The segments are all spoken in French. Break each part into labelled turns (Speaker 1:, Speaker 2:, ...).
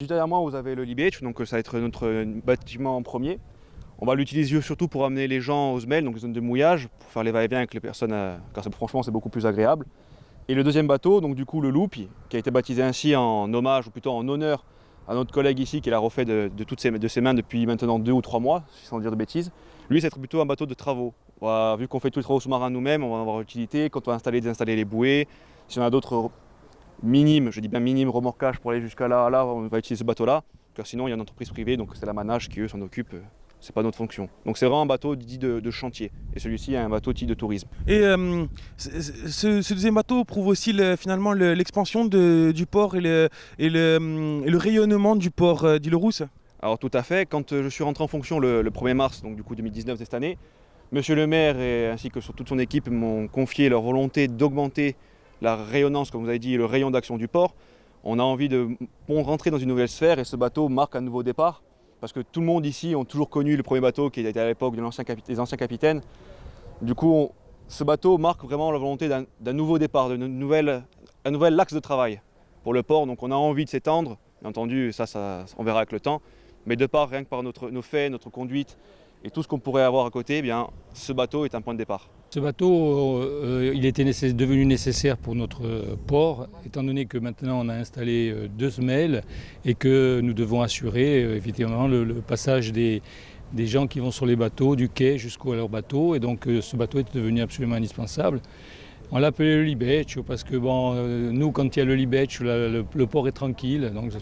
Speaker 1: Juste derrière moi, vous avez le Libech, donc ça va être notre bâtiment en premier. On va l'utiliser surtout pour amener les gens aux semelles, donc les zones de mouillage, pour faire les va-et-vient avec les personnes, car franchement c'est beaucoup plus agréable. Et le deuxième bateau, donc du coup le Loupi, qui a été baptisé ainsi en hommage, ou plutôt en honneur à notre collègue ici qui l'a refait de ses mains depuis maintenant 2 ou 3 mois, sans dire de bêtises. Lui, c'est plutôt un bateau de travaux. Vu qu'on fait tous les travaux sous-marins nous-mêmes, on va en avoir utilité quand on va installer, désinstaller les bouées. Si on a d'autres minimes, je dis bien minimes remorquages pour aller jusqu'à là, on va utiliser ce bateau-là. Car sinon, il y a une entreprise privée, donc c'est la Manage qui eux s'en occupe. C'est pas notre fonction. Donc c'est vraiment un bateau dit de chantier. Et celui-ci est un bateau dit de tourisme.
Speaker 2: Et ce deuxième bateau prouve aussi finalement l'expansion du port et le rayonnement du port d'Île-aux-Rousses.
Speaker 1: Alors tout à fait, quand je suis rentré en fonction le 1er mars, donc du coup 2019 de cette année, Monsieur le maire ainsi que toute son équipe m'ont confié leur volonté d'augmenter la rayonnance, comme vous avez dit, le rayon d'action du port. On a envie de rentrer dans une nouvelle sphère et ce bateau marque un nouveau départ. Parce que tout le monde ici a toujours connu le premier bateau qui était à l'époque des anciens capitaines. Du coup, ce bateau marque vraiment la volonté d'un nouveau départ, d'un nouvel axe de travail pour le port. Donc on a envie de s'étendre. Bien entendu, ça on verra avec le temps. Mais de part, rien que par nos faits, notre conduite et tout ce qu'on pourrait avoir à côté, eh bien, ce bateau est un point de départ.
Speaker 3: Ce bateau, il était devenu nécessaire pour notre port, étant donné que maintenant on a installé 2 semelles et que nous devons assurer effectivement le passage des gens qui vont sur les bateaux, du quai jusqu'à leur bateau. Et donc ce bateau est devenu absolument indispensable. On l'appelait le Libech parce que nous, quand il y a le Libech, le port est tranquille. Donc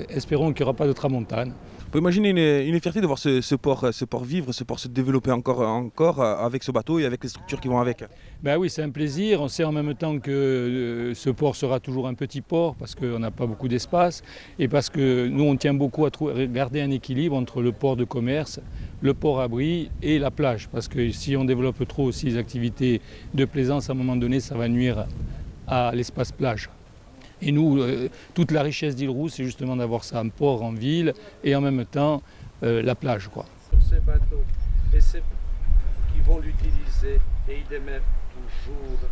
Speaker 3: espérons qu'il n'y aura pas de tramontane.
Speaker 2: On peut imaginer une fierté de voir ce port vivre, ce port se développer encore avec ce bateau et avec les structures qui vont avec.
Speaker 3: Ben oui, c'est un plaisir. On sait en même temps que ce port sera toujours un petit port parce qu'on n'a pas beaucoup d'espace et parce que nous, on tient beaucoup à garder un équilibre entre le port de commerce, le port abri et la plage. Parce que si on développe trop aussi les activités de plaisance, à un moment donné, ça va nuire à l'espace plage. Et nous, toute la richesse d'Île-Rousse, c'est justement d'avoir ça, un port en ville et en même temps la plage, quoi.
Speaker 4: Sur ces bateaux, et ceux qui vont l'utiliser, et ils demeurent toujours